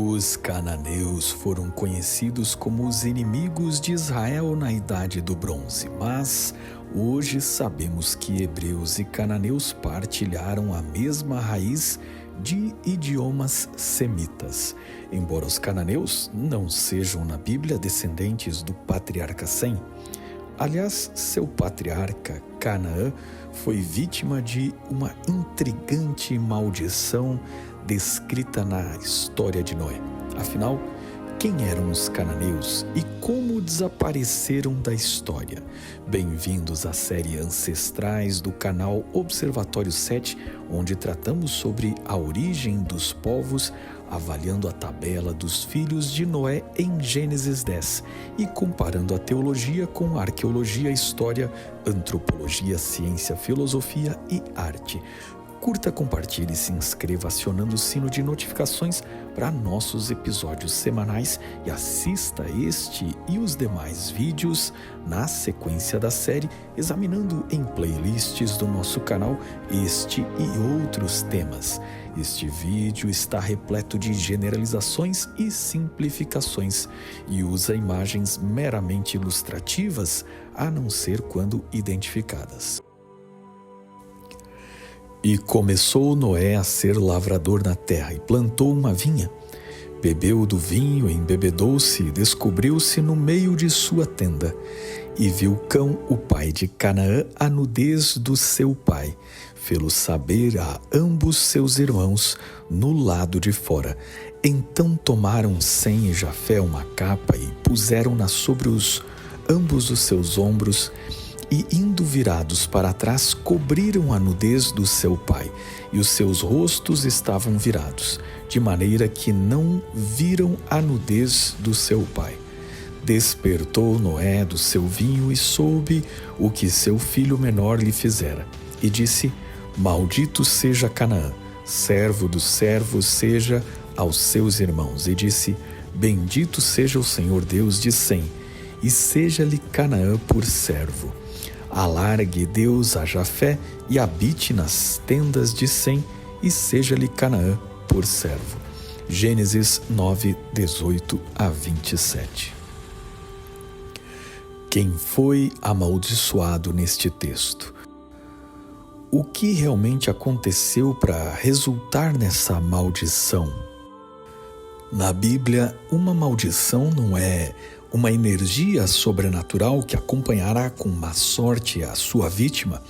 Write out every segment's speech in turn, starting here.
Os cananeus foram conhecidos como os inimigos de Israel na Idade do Bronze, mas hoje sabemos que hebreus e cananeus partilharam a mesma raiz de idiomas semitas. Embora os cananeus não sejam na Bíblia descendentes do patriarca Sem, aliás, seu patriarca Canaã foi vítima de uma intrigante maldição descrita na história de Noé. Afinal, quem eram os cananeus e como desapareceram da história? Bem-vindos à série Ancestrais do canal Observatório 7, onde tratamos sobre a origem dos povos, avaliando a tabela dos filhos de Noé em Gênesis 10 e comparando a teologia com a arqueologia, história, antropologia, ciência, filosofia e arte. Curta, compartilhe e se inscreva acionando o sino de notificações para nossos episódios semanais e assista este e os demais vídeos na sequência da série, examinando em playlists do nosso canal este e outros temas. Este vídeo está repleto de generalizações e simplificações e usa imagens meramente ilustrativas, a não ser quando identificadas. E começou Noé a ser lavrador na terra e plantou uma vinha. Bebeu do vinho, embebedou-se e descobriu-se no meio de sua tenda. E viu Cão, o pai de Canaã, a nudez do seu pai. Fê-lo saber a ambos seus irmãos no lado de fora. Então tomaram Sem e Jafé uma capa e puseram-na sobre ambos os seus ombros, e indo virados para trás, cobriram a nudez do seu pai, e os seus rostos estavam virados, de maneira que não viram a nudez do seu pai. Despertou Noé do seu vinho e soube o que seu filho menor lhe fizera, e disse: Maldito seja Canaã, servo dos servos seja aos seus irmãos. E disse: Bendito seja o Senhor Deus de Sem, e seja-lhe Canaã por servo. Alargue Deus a Jafé e habite nas tendas de Sem, e seja-lhe Canaã por servo. Gênesis 9, 18 a 27. Quem foi amaldiçoado neste texto? O que realmente aconteceu para resultar nessa maldição? Na Bíblia, uma maldição não é uma energia sobrenatural que acompanhará com má sorte a sua vítima.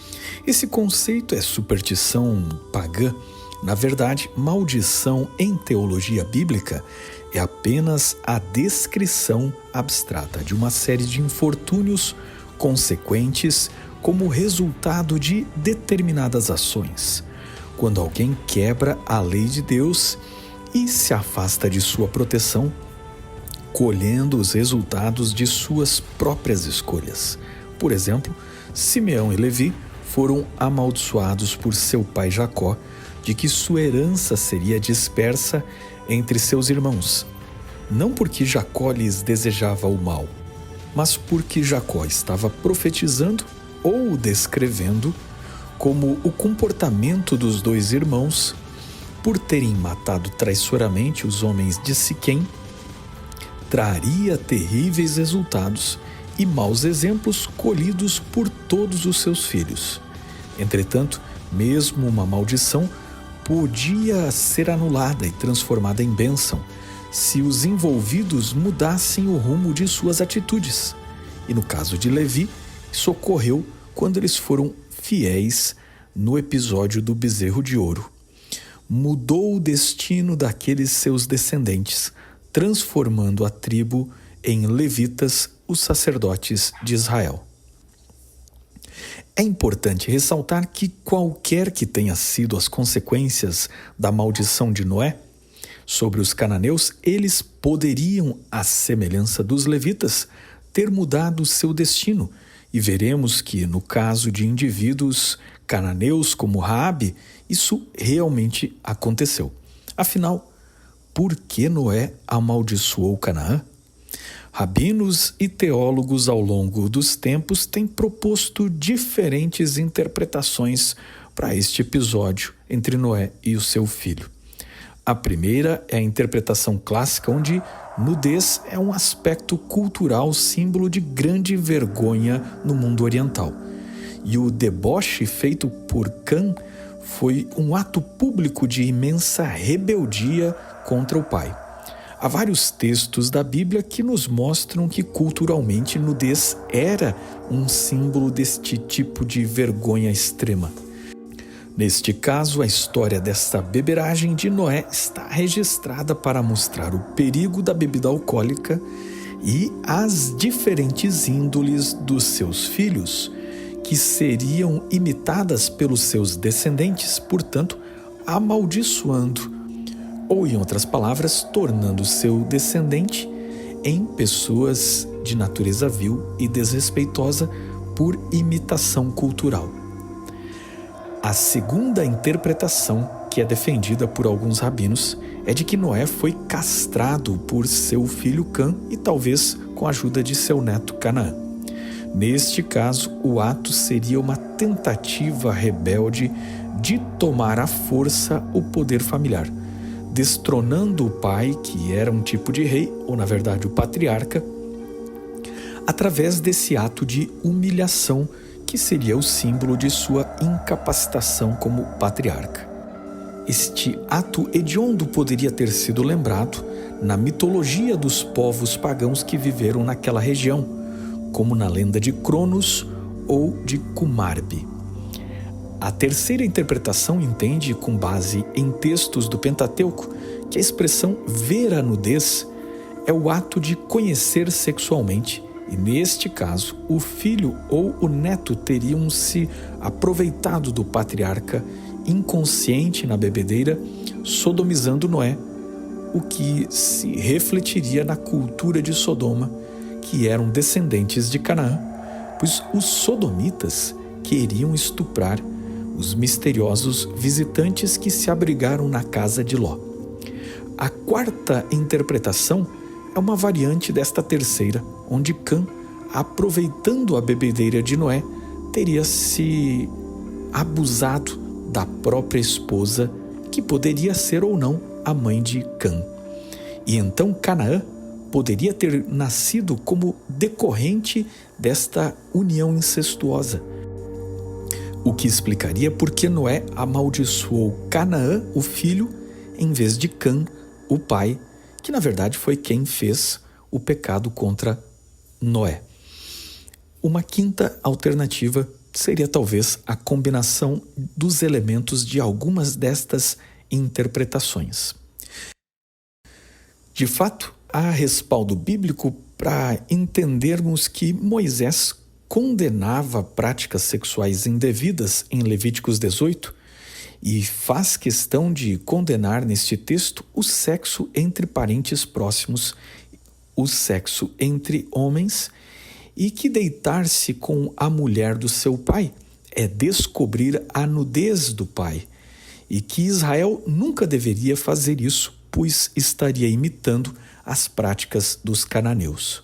Esse conceito é superstição pagã. Na verdade, maldição em teologia bíblica é apenas a descrição abstrata de uma série de infortúnios consequentes como resultado de determinadas ações. Quando alguém quebra a lei de Deus e se afasta de sua proteção, colhendo os resultados de suas próprias escolhas. Por exemplo, Simeão e Levi foram amaldiçoados por seu pai Jacó, de que sua herança seria dispersa entre seus irmãos, não porque Jacó lhes desejava o mal, mas porque Jacó estava profetizando ou descrevendo como o comportamento dos dois irmãos, por terem matado traiçoeiramente os homens de Siquém, traria terríveis resultados e maus exemplos colhidos por todos os seus filhos. Entretanto, mesmo uma maldição podia ser anulada e transformada em bênção se os envolvidos mudassem o rumo de suas atitudes. E no caso de Levi, isso ocorreu quando eles foram fiéis no episódio do bezerro de ouro. Mudou o destino daqueles seus descendentes, transformando a tribo em levitas, os sacerdotes de Israel. É importante ressaltar que qualquer que tenha sido as consequências da maldição de Noé sobre os cananeus, eles poderiam, à semelhança dos levitas, ter mudado seu destino. E veremos que, no caso de indivíduos cananeus como Raabe, isso realmente aconteceu. Afinal, por que Noé amaldiçoou Canaã? Rabinos e teólogos ao longo dos tempos têm proposto diferentes interpretações para este episódio entre Noé e o seu filho. A primeira é a interpretação clássica, onde nudez é um aspecto cultural, símbolo de grande vergonha no mundo oriental. E o deboche feito por Cã foi um ato público de imensa rebeldia contra o pai. Há vários textos da Bíblia que nos mostram que culturalmente nudez era um símbolo deste tipo de vergonha extrema. Neste caso, a história desta beberagem de Noé está registrada para mostrar o perigo da bebida alcoólica e as diferentes índoles dos seus filhos, que seriam imitadas pelos seus descendentes, portanto, amaldiçoando, ou em outras palavras, tornando seu descendente em pessoas de natureza vil e desrespeitosa por imitação cultural. A segunda interpretação, que é defendida por alguns rabinos, é de que Noé foi castrado por seu filho Cã e talvez com a ajuda de seu neto Canaã. Neste caso, o ato seria uma tentativa rebelde de tomar à força o poder familiar, destronando o pai, que era um tipo de rei, ou na verdade o patriarca, através desse ato de humilhação que seria o símbolo de sua incapacitação como patriarca. Este ato hediondo poderia ter sido lembrado na mitologia dos povos pagãos que viveram naquela região, como na lenda de Cronos ou de Kumarbi. A terceira interpretação entende, com base em textos do Pentateuco, que a expressão ver a nudez é o ato de conhecer sexualmente, e neste caso, o filho ou o neto teriam se aproveitado do patriarca inconsciente na bebedeira, sodomizando Noé, o que se refletiria na cultura de Sodoma, que eram descendentes de Canaã, pois os sodomitas queriam estuprar os misteriosos visitantes que se abrigaram na casa de Ló. A quarta interpretação é uma variante desta terceira, onde Cã, aproveitando a bebedeira de Noé, teria se abusado da própria esposa, que poderia ser ou não a mãe de Cã. E então Canaã poderia ter nascido como decorrente desta união incestuosa, o que explicaria por que Noé amaldiçoou Canaã, o filho, em vez de Cã, o pai, que na verdade foi quem fez o pecado contra Noé. Uma quinta alternativa seria talvez a combinação dos elementos de algumas destas interpretações. De fato, há respaldo bíblico para entendermos que Moisés condenava práticas sexuais indevidas em Levíticos 18 e faz questão de condenar neste texto o sexo entre parentes próximos, o sexo entre homens, e que deitar-se com a mulher do seu pai é descobrir a nudez do pai, e que Israel nunca deveria fazer isso, pois estaria imitando as práticas dos cananeus.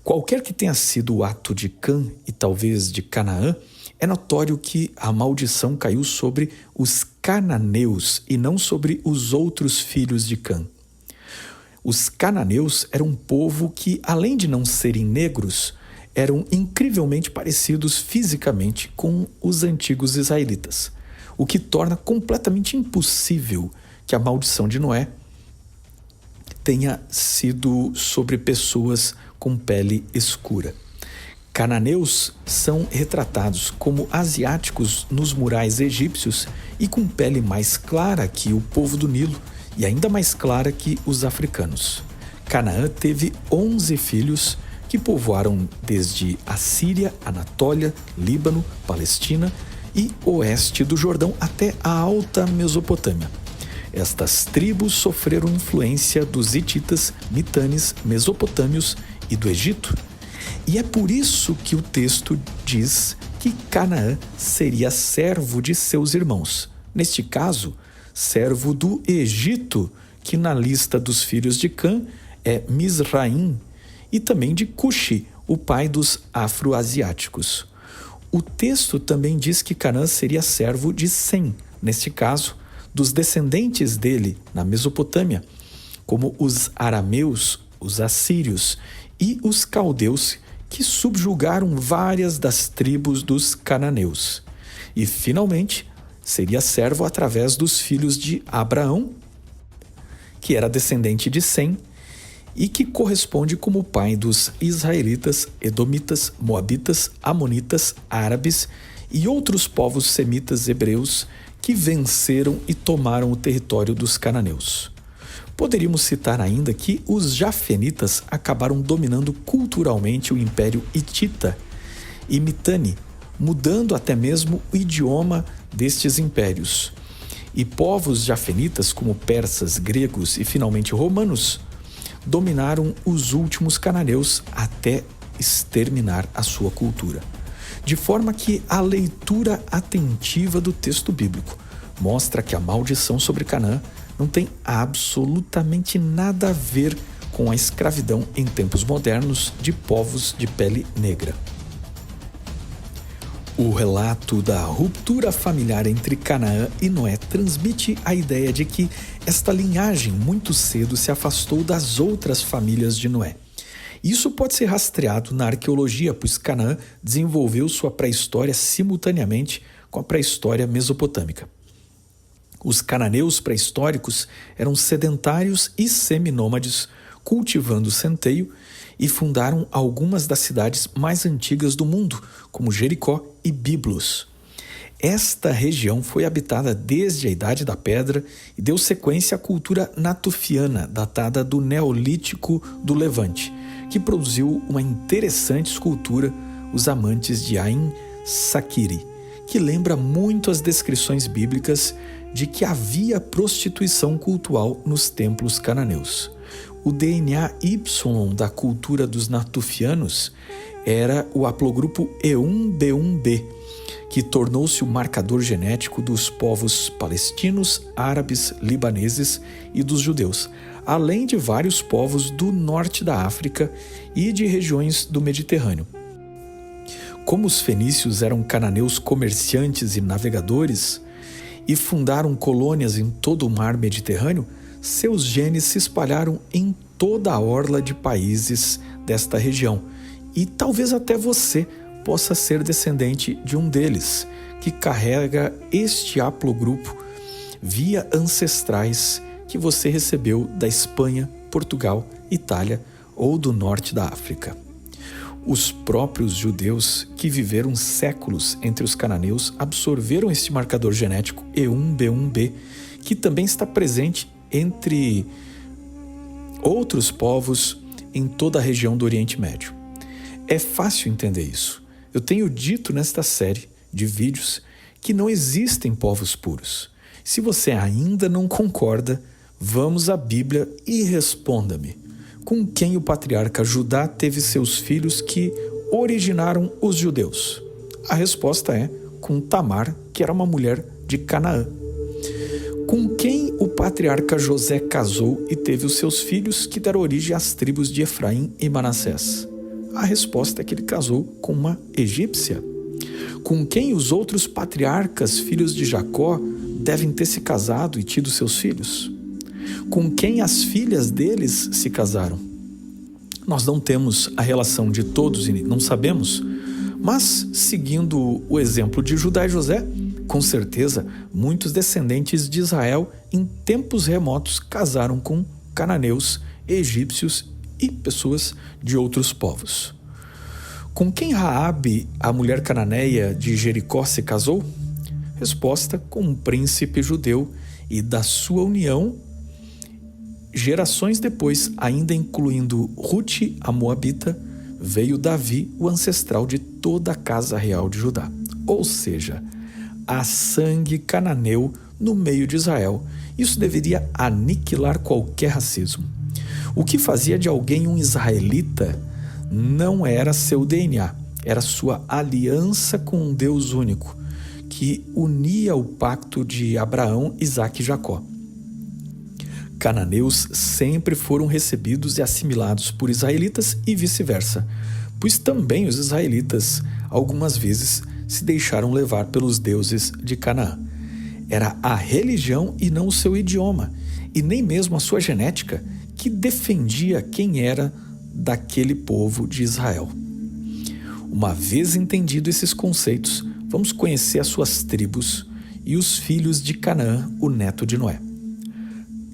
Qualquer que tenha sido o ato de Cã e talvez de Canaã, é notório que a maldição caiu sobre os cananeus e não sobre os outros filhos de Cã. Os cananeus eram um povo que, além de não serem negros, eram incrivelmente parecidos fisicamente com os antigos israelitas, o que torna completamente impossível que a maldição de Noé tenha sido sobre pessoas com pele escura. Cananeus são retratados como asiáticos nos murais egípcios e com pele mais clara que o povo do Nilo e ainda mais clara que os africanos. Canaã teve 11 filhos que povoaram desde a Síria, Anatólia, Líbano, Palestina e oeste do Jordão até a Alta Mesopotâmia. Estas tribos sofreram influência dos hititas, mitanes, mesopotâmios e do Egito. E é por isso que o texto diz que Canaã seria servo de seus irmãos. Neste caso, servo do Egito, que na lista dos filhos de Cã é Misraim, e também de Cuxi, o pai dos afro-asiáticos. O texto também diz que Canaã seria servo de Sem, neste caso, dos descendentes dele na Mesopotâmia, como os arameus, os assírios e os caldeus, que subjugaram várias das tribos dos cananeus. E, finalmente, seria servo através dos filhos de Abraão, que era descendente de Sem, e que corresponde como pai dos israelitas, edomitas, moabitas, amonitas, árabes e outros povos semitas hebreus que venceram e tomaram o território dos cananeus. Poderíamos citar ainda que os jafenitas acabaram dominando culturalmente o Império Hitita e Mitanni, mudando até mesmo o idioma destes impérios. E povos jafenitas, como persas, gregos e finalmente romanos, dominaram os últimos cananeus até exterminar a sua cultura. De forma que a leitura atentiva do texto bíblico mostra que a maldição sobre Canaã não tem absolutamente nada a ver com a escravidão em tempos modernos de povos de pele negra. O relato da ruptura familiar entre Canaã e Noé transmite a ideia de que esta linhagem muito cedo se afastou das outras famílias de Noé. Isso pode ser rastreado na arqueologia, pois Canaã desenvolveu sua pré-história simultaneamente com a pré-história mesopotâmica. Os cananeus pré-históricos eram sedentários e seminômades, cultivando centeio, e fundaram algumas das cidades mais antigas do mundo, como Jericó e Biblos. Esta região foi habitada desde a Idade da Pedra e deu sequência à cultura natufiana, datada do Neolítico do Levante, que produziu uma interessante escultura, os Amantes de Ain Saquiri, que lembra muito as descrições bíblicas de que havia prostituição cultual nos templos cananeus. O DNA Y da cultura dos natufianos era o haplogrupo E1B1B, que tornou-se o marcador genético dos povos palestinos, árabes, libaneses e dos judeus, além de vários povos do norte da África e de regiões do Mediterrâneo. Como os fenícios eram cananeus comerciantes e navegadores e fundaram colônias em todo o mar Mediterrâneo, seus genes se espalharam em toda a orla de países desta região. E talvez até você possa ser descendente de um deles, que carrega este haplogrupo via ancestrais que você recebeu da Espanha, Portugal, Itália ou do norte da África. Os próprios judeus, que viveram séculos entre os cananeus, absorveram este marcador genético E1B1B, que também está presente entre outros povos em toda a região do Oriente Médio. É fácil entender isso. Eu tenho dito nesta série de vídeos que não existem povos puros. Se você ainda não concorda, vamos à Bíblia e responda-me. Com quem o patriarca Judá teve seus filhos que originaram os judeus? A resposta é com Tamar, que era uma mulher de Canaã. Com quem o patriarca José casou e teve os seus filhos que deram origem às tribos de Efraim e Manassés? A resposta é que ele casou com uma egípcia. Com quem os outros patriarcas, filhos de Jacó, devem ter se casado e tido seus filhos? Com quem as filhas deles se casaram? Nós não temos a relação de todos e não sabemos, mas, seguindo o exemplo de Judá e José, com certeza, muitos descendentes de Israel em tempos remotos casaram com cananeus, egípcios e pessoas de outros povos. Com quem Raabe, a mulher cananeia de Jericó, se casou? Resposta: com um príncipe judeu, e da sua união, gerações depois, ainda incluindo Ruth, a moabita, veio Davi, o ancestral de toda a casa real de Judá. Ou seja, há sangue cananeu no meio de Israel. Isso deveria aniquilar qualquer racismo. O que fazia de alguém um israelita não era seu DNA, era sua aliança com um Deus único, que unia o pacto de Abraão, Isaque e Jacó. Cananeus sempre foram recebidos e assimilados por israelitas e vice-versa, pois também os israelitas, algumas vezes, se deixaram levar pelos deuses de Canaã. Era a religião e não o seu idioma, e nem mesmo a sua genética, que defendia quem era daquele povo de Israel. Uma vez entendido esses conceitos, vamos conhecer as suas tribos e os filhos de Canaã, o neto de Noé.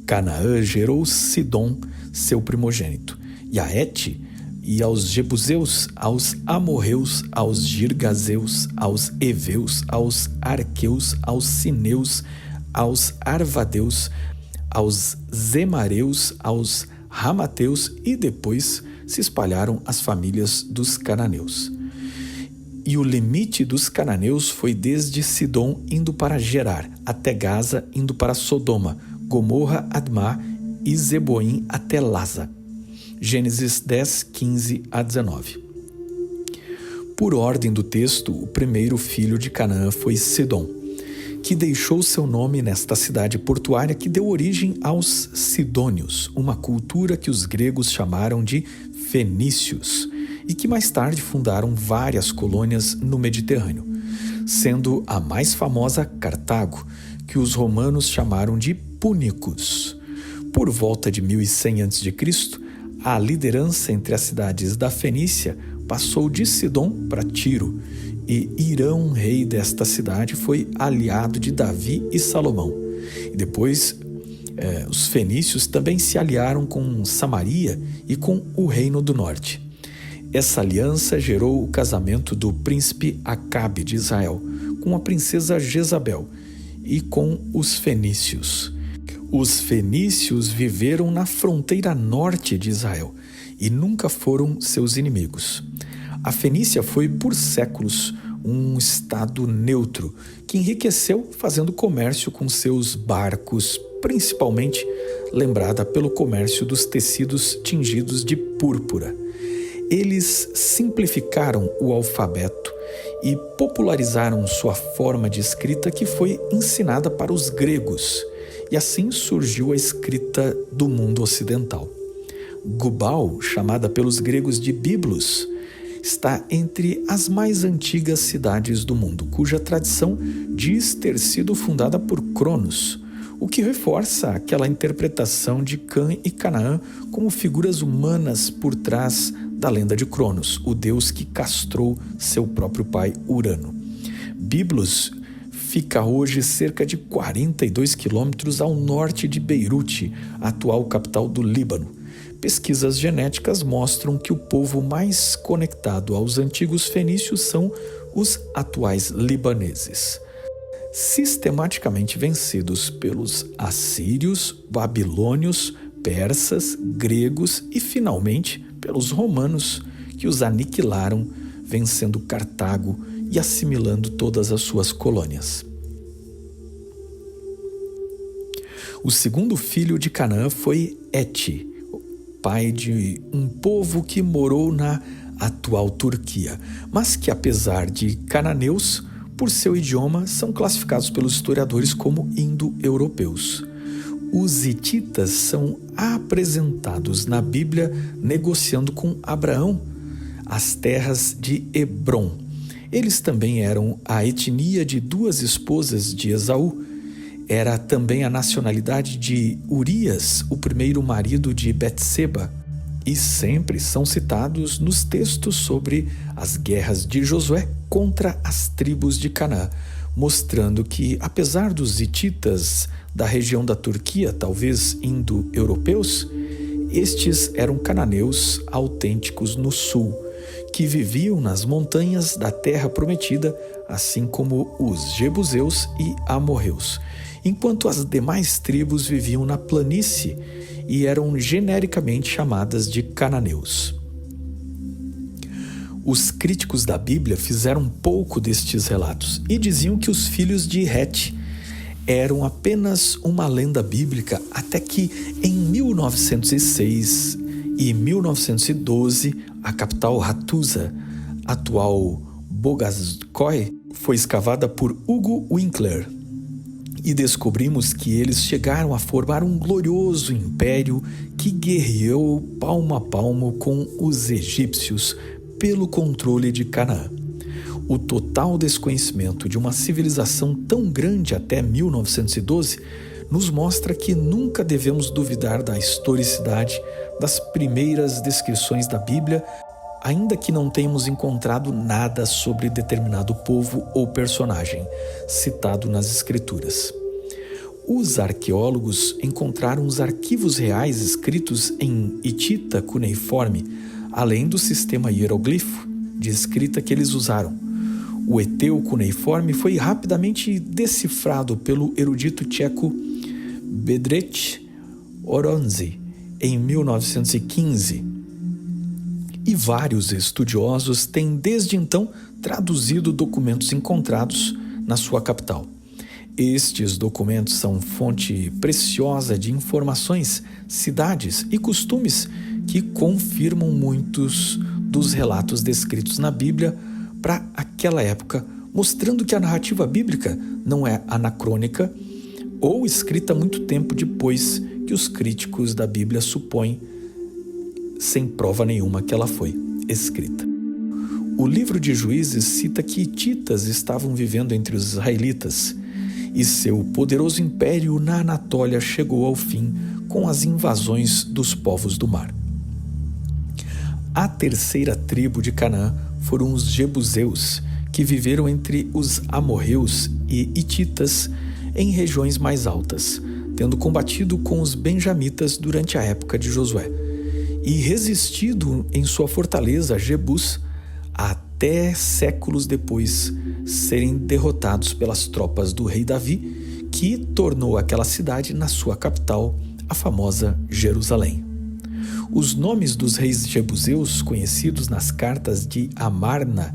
Canaã gerou Sidom, seu primogênito, e a Et, e aos Jebuseus, aos Amorreus, aos Girgazeus, aos Eveus, aos Arqueus, aos Sineus, aos Arvadeus, aos Zemareus, aos Ramateus, e depois se espalharam as famílias dos cananeus. E o limite dos cananeus foi desde Sidom indo para Gerar, até Gaza indo para Sodoma, Gomorra, Admá e Zeboim até Laza. Gênesis 10, 15 a 19. Por ordem do texto, o primeiro filho de Canaã foi Sidom, que deixou seu nome nesta cidade portuária que deu origem aos Sidônios, uma cultura que os gregos chamaram de fenícios, e que mais tarde fundaram várias colônias no Mediterrâneo, sendo a mais famosa Cartago, que os romanos chamaram de púnicos. Por volta de 1100 a.C., a liderança entre as cidades da Fenícia passou de Sidom para Tiro, e Irão, rei desta cidade, foi aliado de Davi e Salomão. E depois, os fenícios também se aliaram com Samaria e com o Reino do Norte. Essa aliança gerou o casamento do príncipe Acabe de Israel com a princesa Jezabel e com os fenícios. Os fenícios viveram na fronteira norte de Israel e nunca foram seus inimigos. A Fenícia foi, por séculos, um estado neutro que enriqueceu fazendo comércio com seus barcos, principalmente lembrada pelo comércio dos tecidos tingidos de púrpura. Eles simplificaram o alfabeto e popularizaram sua forma de escrita, que foi ensinada para os gregos, e assim surgiu a escrita do mundo ocidental. Gubal, chamada pelos gregos de Biblos, está entre as mais antigas cidades do mundo, cuja tradição diz ter sido fundada por Cronos, o que reforça aquela interpretação de Cã e Canaã como figuras humanas por trás da lenda de Cronos, o deus que castrou seu próprio pai Urano. Biblos fica hoje cerca de 42 quilômetros ao norte de Beirute, atual capital do Líbano. Pesquisas genéticas mostram que o povo mais conectado aos antigos fenícios são os atuais libaneses. Sistematicamente vencidos pelos assírios, babilônios, persas, gregos e, finalmente, pelos romanos, que os aniquilaram, vencendo Cartago e assimilando todas as suas colônias. O segundo filho de Canaã foi Et, pai de um povo que morou na atual Turquia, mas que, apesar de cananeus, por seu idioma, são classificados pelos historiadores como indo-europeus. Os hititas são apresentados na Bíblia negociando com Abraão as terras de Hebrom. Eles também eram a etnia de duas esposas de Esaú. Era também a nacionalidade de Urias, o primeiro marido de Betseba, e sempre são citados nos textos sobre as guerras de Josué contra as tribos de Canaã, mostrando que, apesar dos hititas da região da Turquia, talvez indo-europeus, estes eram cananeus autênticos no sul, que viviam nas montanhas da terra prometida, assim como os jebuseus e amorreus, enquanto as demais tribos viviam na planície e eram genericamente chamadas de cananeus. Os críticos da Bíblia fizeram pouco destes relatos e diziam que os filhos de Het eram apenas uma lenda bíblica, até que em 1906 e 1912 a capital Hattusa, atual Boğazköy, foi escavada por Hugo Winkler e descobrimos que eles chegaram a formar um glorioso império que guerreou palmo a palmo com os egípcios pelo controle de Canaã. O total desconhecimento de uma civilização tão grande até 1912 nos mostra que nunca devemos duvidar da historicidade das primeiras descrições da Bíblia, ainda que não tenhamos encontrado nada sobre determinado povo ou personagem citado nas Escrituras. Os arqueólogos encontraram os arquivos reais escritos em hitita cuneiforme, além do sistema hieroglifo de escrita que eles usaram. O heteu cuneiforme foi rapidamente decifrado pelo erudito tcheco Bedřich Horonzí em 1915. E vários estudiosos têm desde então traduzido documentos encontrados na sua capital. Estes documentos são fonte preciosa de informações, cidades e costumes que confirmam muitos dos relatos descritos na Bíblia para aquela época, mostrando que a narrativa bíblica não é anacrônica ou escrita muito tempo depois que os críticos da Bíblia supõem, sem prova nenhuma, que ela foi escrita. O livro de Juízes cita que hititas estavam vivendo entre os israelitas e seu poderoso império na Anatólia chegou ao fim com as invasões dos povos do mar. A terceira tribo de Canaã foram os jebuseus, que viveram entre os amorreus e hititas em regiões mais altas, tendo combatido com os benjamitas durante a época de Josué e resistido em sua fortaleza Jebus até séculos depois serem derrotados pelas tropas do rei Davi, que tornou aquela cidade na sua capital, a famosa Jerusalém. Os nomes dos reis jebuseus conhecidos nas cartas de Amarna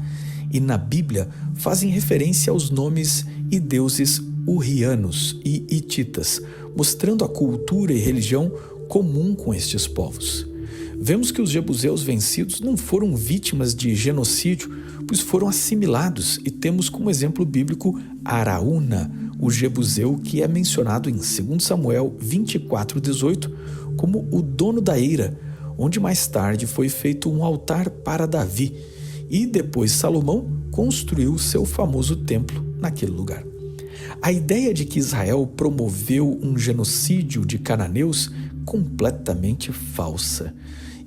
e na Bíblia fazem referência aos nomes e deuses hurrianos e hititas, mostrando a cultura e religião comum com estes povos. Vemos que os jebuseus vencidos não foram vítimas de genocídio, pois foram assimilados, e temos como exemplo bíblico Araúna, o jebuseu que é mencionado em 2 Samuel 24:18 como o dono da eira, onde mais tarde foi feito um altar para Davi, e depois Salomão construiu seu famoso templo naquele lugar. A ideia de que Israel promoveu um genocídio de cananeus completamente falsa.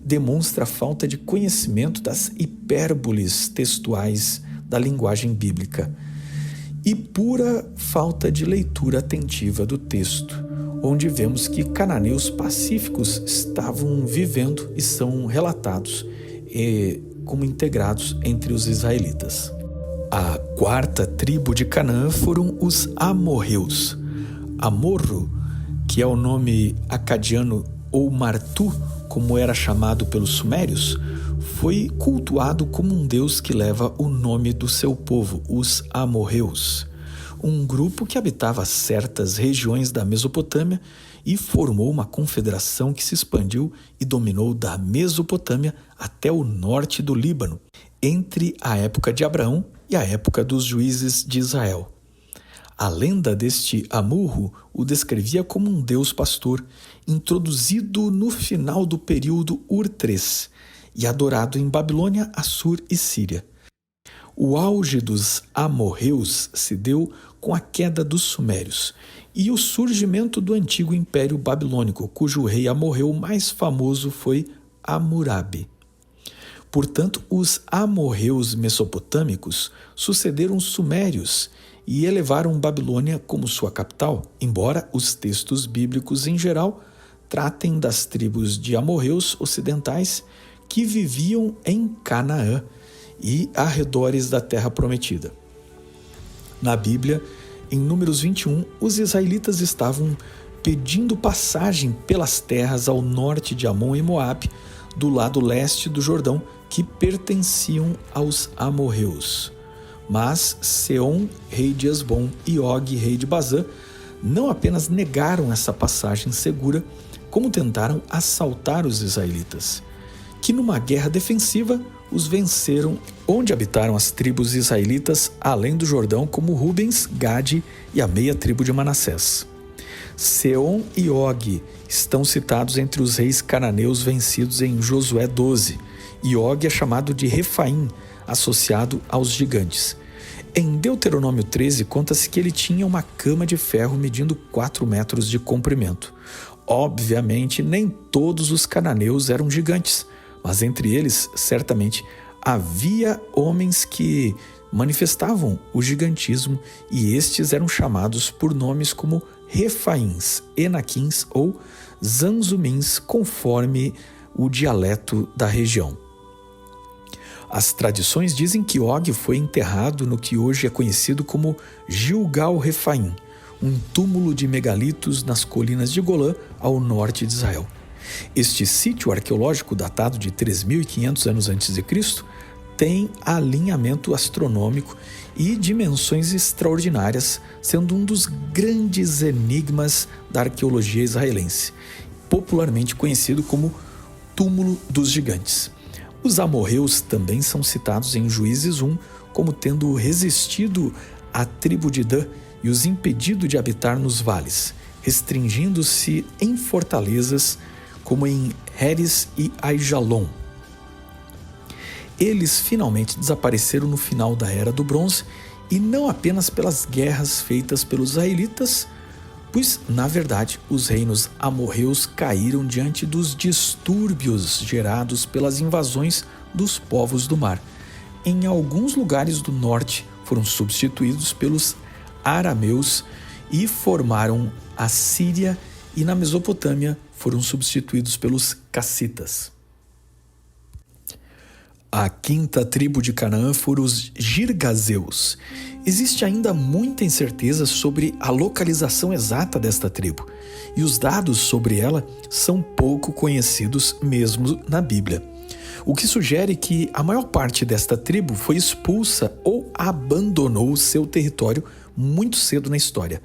Demonstra a falta de conhecimento das hipérboles textuais da linguagem bíblica e pura falta de leitura atentiva do texto, onde vemos que cananeus pacíficos estavam vivendo e são relatados como integrados entre os israelitas. A quarta tribo de Canaã foram os amorreus. Amorro, que é o nome acadiano ou Martu, como era chamado pelos sumérios, foi cultuado como um deus que leva o nome do seu povo, os amorreus, um grupo que habitava certas regiões da Mesopotâmia e formou uma confederação que se expandiu e dominou da Mesopotâmia até o norte do Líbano, entre a época de Abraão e a época dos juízes de Israel. A lenda deste Amurro o descrevia como um deus pastor, introduzido no final do período Ur III e adorado em Babilônia, Assur e Síria. O auge dos amorreus se deu com a queda dos sumérios e o surgimento do antigo Império Babilônico, cujo rei amorreu mais famoso foi Hammurabi. Portanto, os amorreus mesopotâmicos sucederam os sumérios e elevaram Babilônia como sua capital, embora os textos bíblicos em geral tratem das tribos de amorreus ocidentais que viviam em Canaã e arredores da Terra Prometida. Na Bíblia, em Números 21, os israelitas estavam pedindo passagem pelas terras ao norte de Amon e Moabe, do lado leste do Jordão, que pertenciam aos amorreus. Mas Seom, rei de Esbom, e Og, rei de Bazã, não apenas negaram essa passagem segura, como tentaram assaltar os israelitas, que numa guerra defensiva os venceram, onde habitaram as tribos israelitas além do Jordão, como Rubens, Gade e a meia tribo de Manassés. Seom e Og estão citados entre os reis cananeus vencidos em Josué 12, e Og é chamado de Refaim, associado aos gigantes. Em Deuteronômio 13, conta-se que ele tinha uma cama de ferro medindo 4 metros de comprimento. Obviamente, nem todos os cananeus eram gigantes, mas entre eles, certamente, havia homens que manifestavam o gigantismo e estes eram chamados por nomes como Refaíns, Enaquins ou Zanzumins, conforme o dialeto da região. As tradições dizem que Og foi enterrado no que hoje é conhecido como Gilgal Refaim, um túmulo de megalitos nas colinas de Golã, ao norte de Israel. Este sítio arqueológico, datado de 3.500 anos antes de Cristo, tem alinhamento astronômico e dimensões extraordinárias, sendo um dos grandes enigmas da arqueologia israelense, popularmente conhecido como Túmulo dos Gigantes. Os amorreus também são citados em Juízes 1 como tendo resistido à tribo de Dan e os impedido de habitar nos vales, restringindo-se em fortalezas como em Heres e Aijalon. Eles finalmente desapareceram no final da Era do Bronze e não apenas pelas guerras feitas pelos israelitas, pois, na verdade, os reinos amorreus caíram diante dos distúrbios gerados pelas invasões dos povos do mar. Em alguns lugares do norte foram substituídos pelos arameus e formaram a Síria, e na Mesopotâmia foram substituídos pelos cassitas. A quinta tribo de Canaã foram os girgazeus. Existe ainda muita incerteza sobre a localização exata desta tribo, e os dados sobre ela são pouco conhecidos mesmo na Bíblia, o que sugere que a maior parte desta tribo foi expulsa ou abandonou seu território muito cedo na história.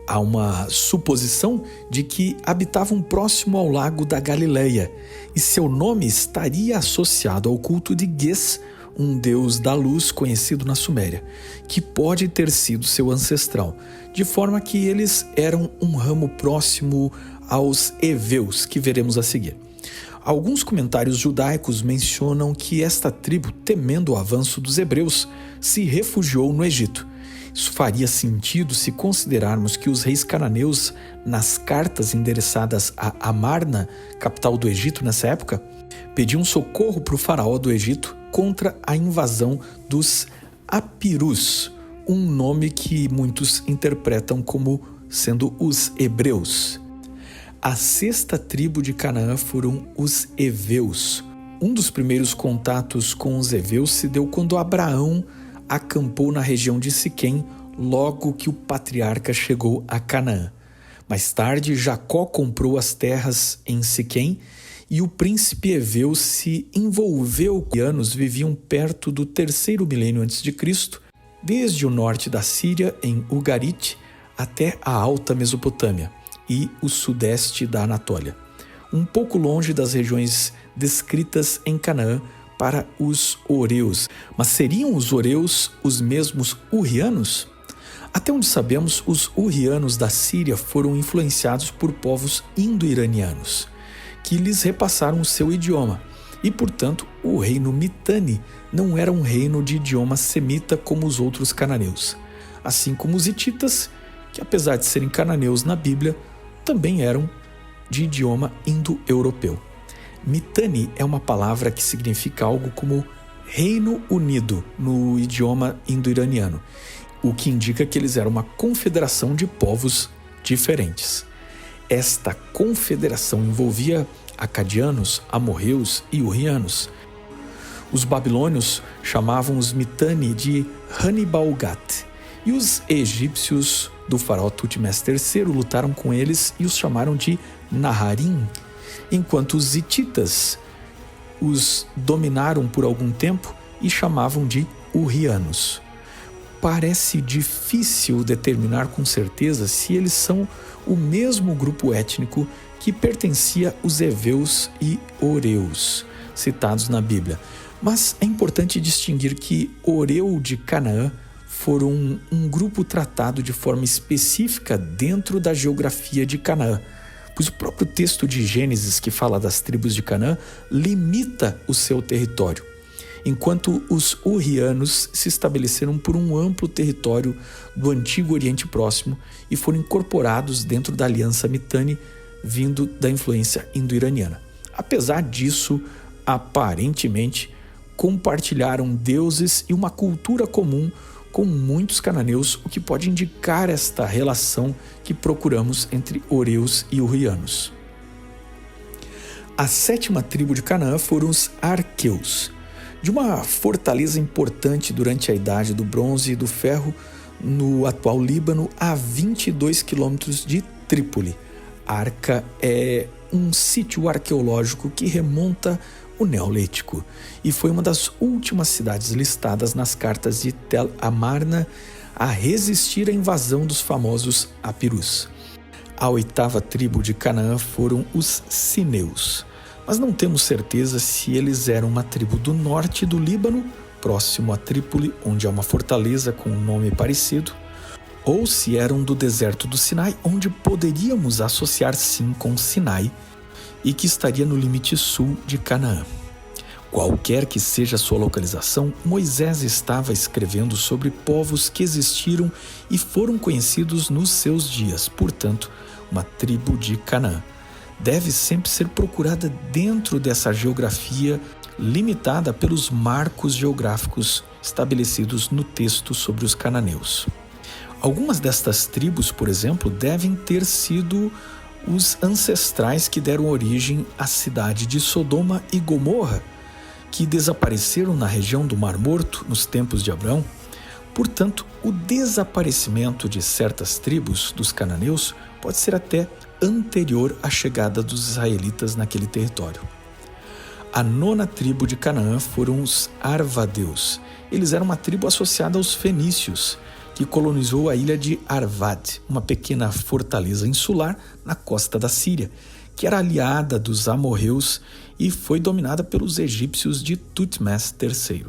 Há uma suposição de que habitavam próximo ao lago da Galileia, e seu nome estaria associado ao culto de Ges, um deus da luz conhecido na Suméria, que pode ter sido seu ancestral, de forma que eles eram um ramo próximo aos heveus, que veremos a seguir. Alguns comentários judaicos mencionam que esta tribo, temendo o avanço dos hebreus, se refugiou no Egito. Isso faria sentido se considerarmos que os reis cananeus, nas cartas endereçadas a Amarna, capital do Egito nessa época, pediam socorro para o faraó do Egito contra a invasão dos Apirus, um nome que muitos interpretam como sendo os hebreus. A sexta tribo de Canaã foram os heveus. Um dos primeiros contatos com os heveus se deu quando Abraão acampou na região de Siquém, logo que o patriarca chegou a Canaã. Mais tarde, Jacó comprou as terras em Siquém e o príncipe heveu se envolveu. Os anos viviam perto do 3º milênio a.C., desde o norte da Síria, em Ugarit, até a Alta Mesopotâmia e o sudeste da Anatólia, um pouco longe das regiões descritas em Canaã para os Horeus. Mas seriam os Horeus os mesmos Hurrianos? Até onde sabemos, os Hurrianos da Síria foram influenciados por povos indo-iranianos, que lhes repassaram o seu idioma, e, portanto, o reino Mitanni não era um reino de idioma semita como os outros cananeus, assim como os hititas, que apesar de serem cananeus na Bíblia, também eram de idioma indo-europeu. Mitanni é uma palavra que significa algo como Reino Unido no idioma indo-iraniano, o que indica que eles eram uma confederação de povos diferentes. Esta confederação envolvia acadianos, amorreus e hurrianos. Os babilônios chamavam os Mitanni de Hanibalgat, e os egípcios do faraó Tutmés III lutaram com eles e os chamaram de Naharim, enquanto os hititas os dominaram por algum tempo e chamavam de Hurrianos. Parece difícil determinar com certeza se eles são o mesmo grupo étnico que pertencia aos heveus e horeus, citados na Bíblia, mas é importante distinguir que Horeu de Canaã foram um grupo tratado de forma específica dentro da geografia de Canaã, pois o próprio texto de Gênesis, que fala das tribos de Canaã, limita o seu território. enquanto os hurrianos se estabeleceram por um amplo território do antigo Oriente Próximo e foram incorporados dentro da aliança Mitanni, vindo da influência indo-iraniana. Apesar disso, aparentemente, compartilharam deuses e uma cultura comum com muitos cananeus, o que pode indicar esta relação que procuramos entre Oreus e hurrianos. A 7ª tribo de Canaã foram os arqueus, de uma fortaleza importante durante a Idade do Bronze e do Ferro, no atual Líbano, a 22 quilômetros de Trípoli. Arca é um sítio arqueológico que remonta o Neolítico e foi uma das últimas cidades listadas nas cartas de Tel Amarna a resistir à invasão dos famosos Apirus. A 8ª tribo de Canaã foram os Cineus, mas não temos certeza se eles eram uma tribo do norte do Líbano, próximo a Trípoli, onde há uma fortaleza com um nome parecido, ou se eram do deserto do Sinai, onde poderíamos associar sim com Sinai, e que estaria no limite sul de Canaã. Qualquer que seja a sua localização, Moisés estava escrevendo sobre povos que existiram e foram conhecidos nos seus dias. Portanto, uma tribo de Canaã deve sempre ser procurada dentro dessa geografia limitada pelos marcos geográficos estabelecidos no texto sobre os cananeus. Algumas destas tribos, por exemplo, devem ter sido os ancestrais que deram origem à cidade de Sodoma e Gomorra, que desapareceram na região do Mar Morto nos tempos de Abraão. Portanto, o desaparecimento de certas tribos dos cananeus pode ser até anterior à chegada dos israelitas naquele território. A 9ª tribo de Canaã foram os arvadeus. Eles eram uma tribo associada aos fenícios, que colonizou a ilha de Arvad, uma pequena fortaleza insular na costa da Síria, que era aliada dos amorreus e foi dominada pelos egípcios de Tutmés III.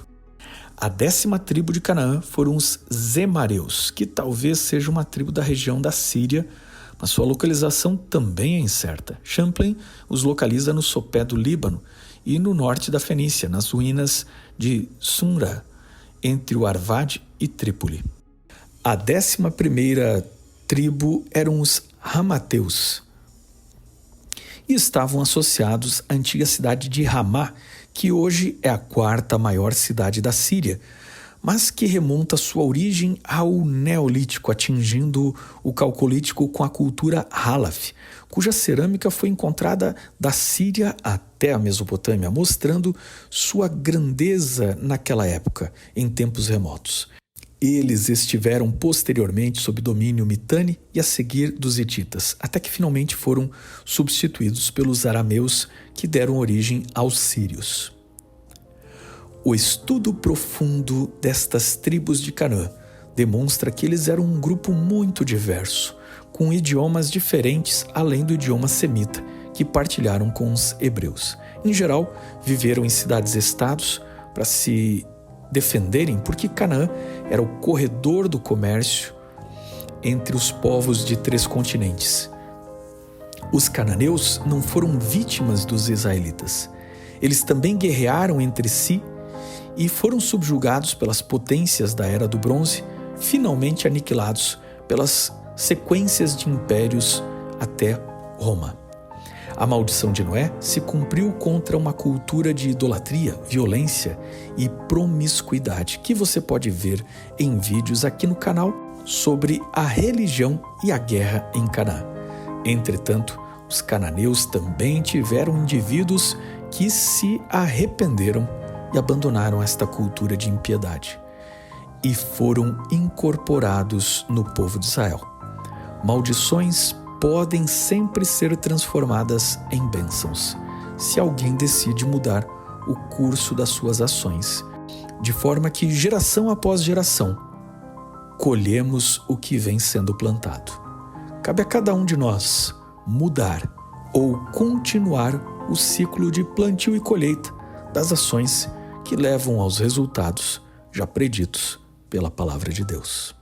A 10ª tribo de Canaã foram os zemareus, que talvez seja uma tribo da região da Síria, mas sua localização também é incerta. Champlain os localiza no sopé do Líbano e no norte da Fenícia, nas ruínas de Sumra, entre o Arvad e Trípoli. A 11ª tribo eram os ramateus e estavam associados à antiga cidade de Ramá, que hoje é a 4ª maior cidade da Síria, mas que remonta sua origem ao Neolítico, atingindo o Calcolítico com a cultura Halaf, cuja cerâmica foi encontrada da Síria até a Mesopotâmia, mostrando sua grandeza naquela época, em tempos remotos. Eles estiveram posteriormente sob domínio Mitanni e a seguir dos hititas, até que finalmente foram substituídos pelos arameus, que deram origem aos sírios. O estudo profundo destas tribos de Canaã demonstra que eles eram um grupo muito diverso, com idiomas diferentes além do idioma semita, que partilharam com os hebreus. Em geral, viveram em cidades-estados para se defenderem, porque Canaã era o corredor do comércio entre os povos de 3 continentes. Os cananeus não foram vítimas dos israelitas. Eles também guerrearam entre si e foram subjugados pelas potências da Era do Bronze, finalmente aniquilados pelas sequências de impérios até Roma. A maldição de Noé se cumpriu contra uma cultura de idolatria, violência e promiscuidade, que você pode ver em vídeos aqui no canal sobre a religião e a guerra em Canaã. Entretanto, os cananeus também tiveram indivíduos que se arrependeram e abandonaram esta cultura de impiedade e foram incorporados no povo de Israel. Maldições podem sempre ser transformadas em bênçãos, se alguém decide mudar o curso das suas ações, de forma que geração após geração colhemos o que vem sendo plantado. Cabe a cada um de nós mudar ou continuar o ciclo de plantio e colheita das ações que levam aos resultados já preditos pela palavra de Deus.